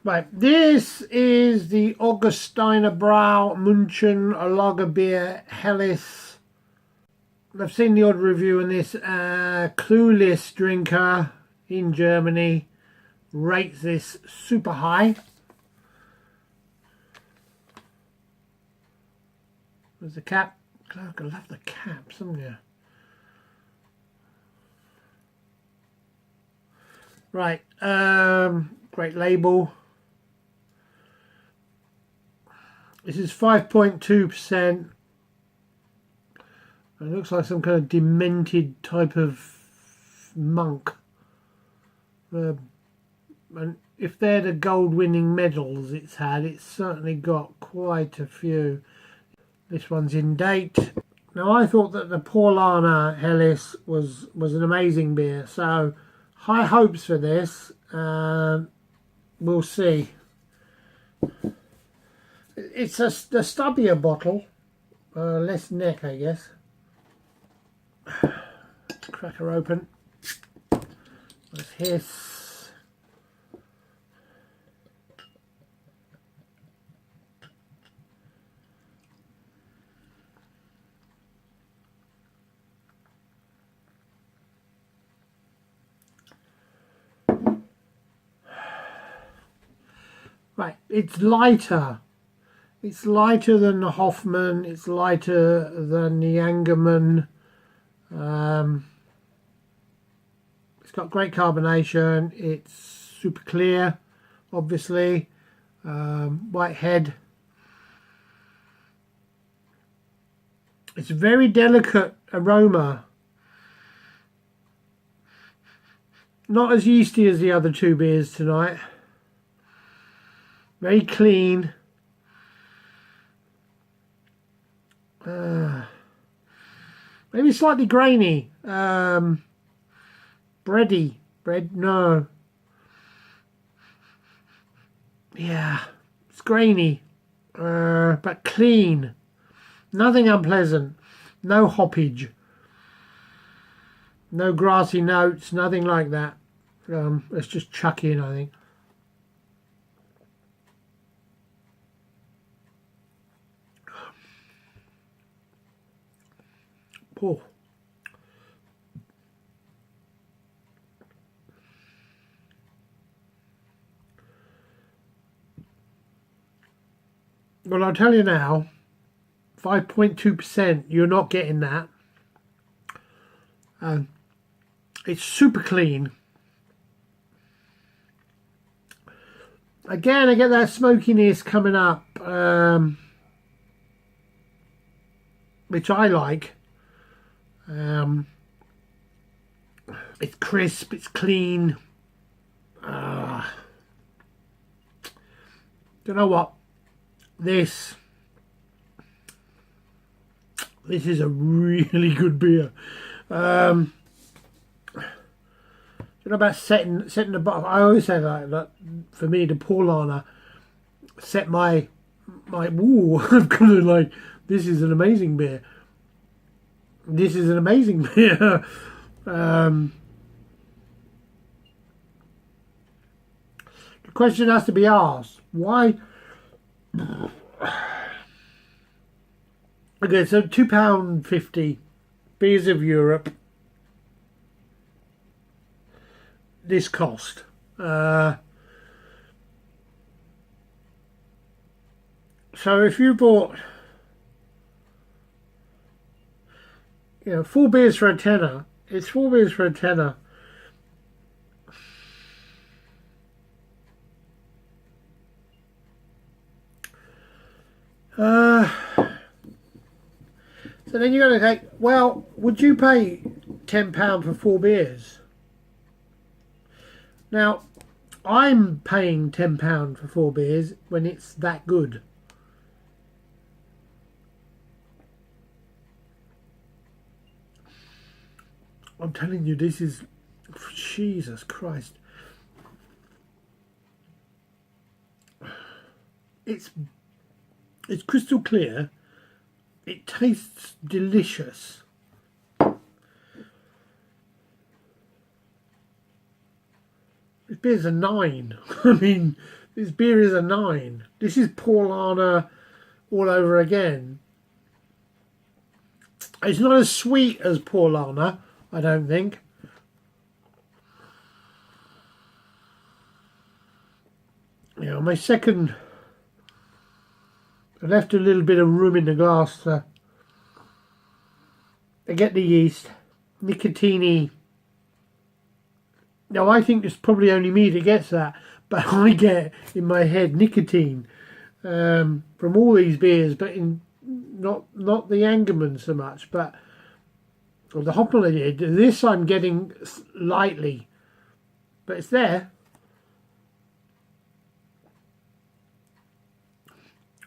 Right, this is the Augustinerbrau Munchen lager beer Helles. I've seen the odd review on this. Clueless drinker in Germany rates this super high. There's the cap. I love the caps, haven't you? Right, great label. This is 5.2%. It looks like some kind of demented type of monk. And if they're the gold-winning medals it's had, it's certainly got quite a few. This one's in date. Now, I thought that the Paulaner Helles was an amazing beer, so high hopes for this. We'll see. It's the stubbier bottle, less neck, I guess. Crack her open. Let's hiss. Right, it's lighter. It's lighter than the Hoffman. It's lighter than the Angerman. It's got great carbonation. It's super clear, obviously. White head. It's a very delicate aroma. Not as yeasty as the other two beers tonight. Very clean. Maybe slightly grainy. Bready. No. Yeah, it's grainy. But clean. Nothing unpleasant. No hoppage. No grassy notes. Nothing like that. Let's just chuck in, I think. Oh. Well, I'll tell you now, 5.2%, you're not getting that. It's super clean. Again, I get that smokiness coming up, which I like. It's crisp, it's clean. Don't know what. This is a really good beer. You know about setting the bottle. I always say that for me, the Paulaner set my ooh. I'm kind of like, this is an amazing beer. This is an amazing beer. The question has to be asked: why? Okay, so £2.50 beers of Europe. This cost. So if you bought, 4 beers for a tenner, it's 4 beers for a tenner. So then you're going to take, well, would you pay £10 for 4 beers? Now, I'm paying £10 for 4 beers when it's that good. I'm telling you, this is, Jesus Christ. It's crystal clear. It tastes delicious. This beer's a 9. I mean, This beer is a 9. This is Paulaner all over again. It's not as sweet as Paulaner, I don't think. Yeah, my second, I left a little bit of room in the glass to get the yeast, nicotine. Now I think it's probably only me that gets that, but I get in my head nicotine from all these beers, but in not the Angerman so much, but or the Hopper. This I'm getting lightly, but it's there.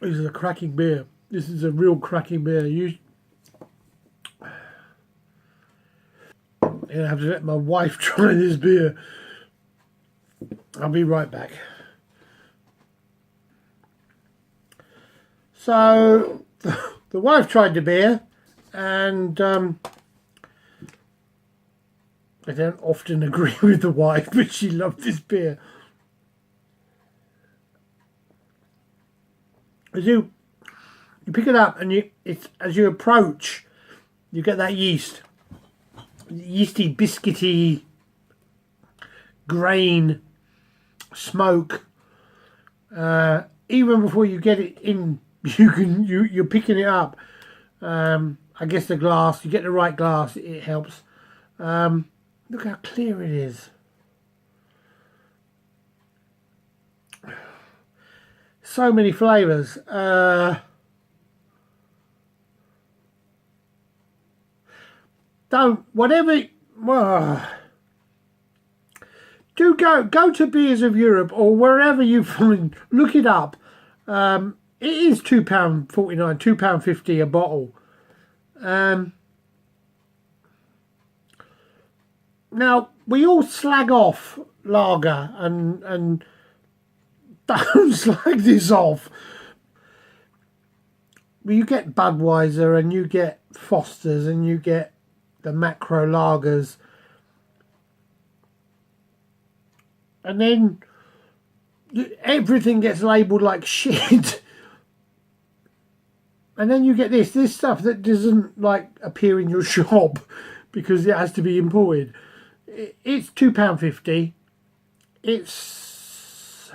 This is a cracking beer. This is a real cracking beer. I have to let my wife try this beer. I'll be right back. So the wife tried the beer, and I don't often agree with the wife, but she loved this beer. As you pick it up, and as you approach, you get that yeasty, biscuity grain smoke. Even before you get it in, you're picking it up. I guess the glass, you get the right glass, it helps. Look how clear it is. So many flavours. Do go to Beers of Europe or wherever you find. Look it up. It is £2.49, £2.50 a bottle. Now we all slag off lager and don't slag this off. Well, you get Budweiser and you get Foster's and you get the macro lagers, and then everything gets labelled like shit. And then you get this stuff that doesn't like appear in your shop because it has to be imported. It's £2.50. It's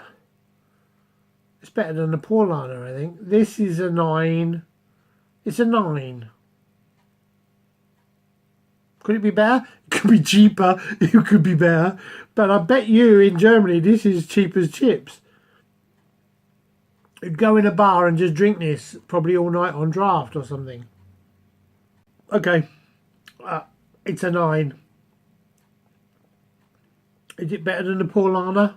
better than the Paulaner, I think. This is a 9. It's a 9. Could it be better? It could be cheaper. It could be better. But I bet you in Germany this is cheap as chips. You'd go in a bar and just drink this probably all night on draft or something. Okay. It's a 9. Is it better than the Paulaner?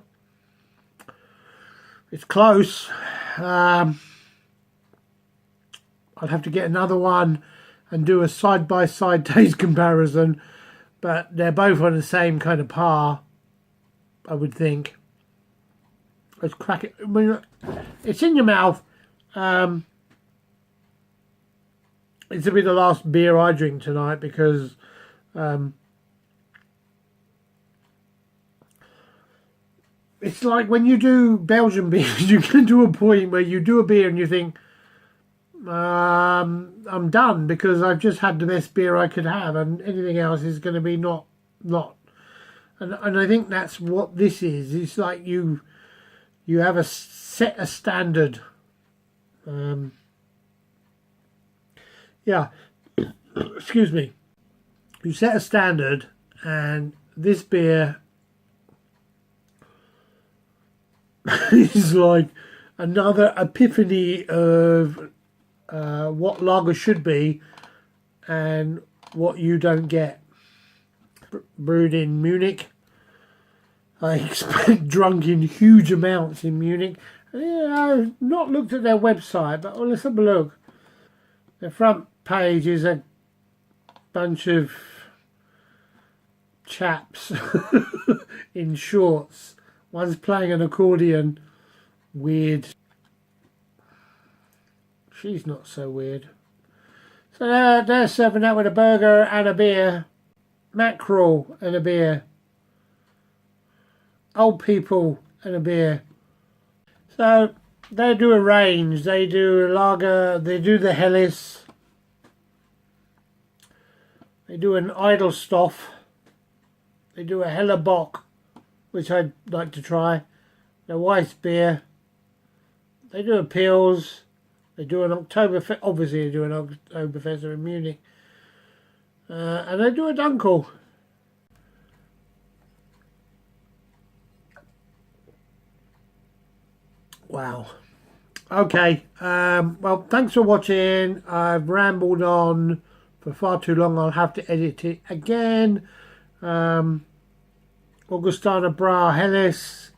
It's close. I'll have to get another one and do a side-by-side taste comparison, but they're both on the same kind of par, I would think. Let's crack it. I mean, it's in your mouth. It's a bit the last beer I drink tonight because it's like when you do Belgian beers, you get to a point where you do a beer and you think, I'm done because I've just had the best beer I could have, and anything else is going to be not. And I think that's what this is. It's like you have a standard. Yeah, excuse me. You set a standard, and this beer is like another epiphany of what lager should be and what you don't get. Brewed in Munich. I expect drunk in huge amounts in Munich. Yeah, I've not looked at their website, but let's have a look. The front page is a bunch of chaps in shorts. One's playing an accordion. Weird. She's not so weird. So they're serving that with a burger and a beer. Mackerel and a beer. Old people and a beer. So they do a range. They do a lager. They do the Helles. They do an Edelstoff. They do a Hellerbock, which I'd like to try. The Weiss beer. They do a Pils. They do an Oktoberfest. Obviously, they do an Oktoberfest in Munich. And they do a Dunkel. Wow. Okay. Well, thanks for watching. I've rambled on for far too long. I'll have to edit it again. Augustinerbrau Helles.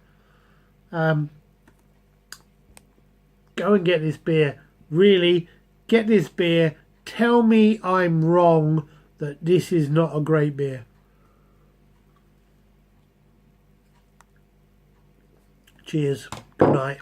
Go and get this beer. Really, get this beer. Tell me I'm wrong that this is not a great beer. Cheers. Good night.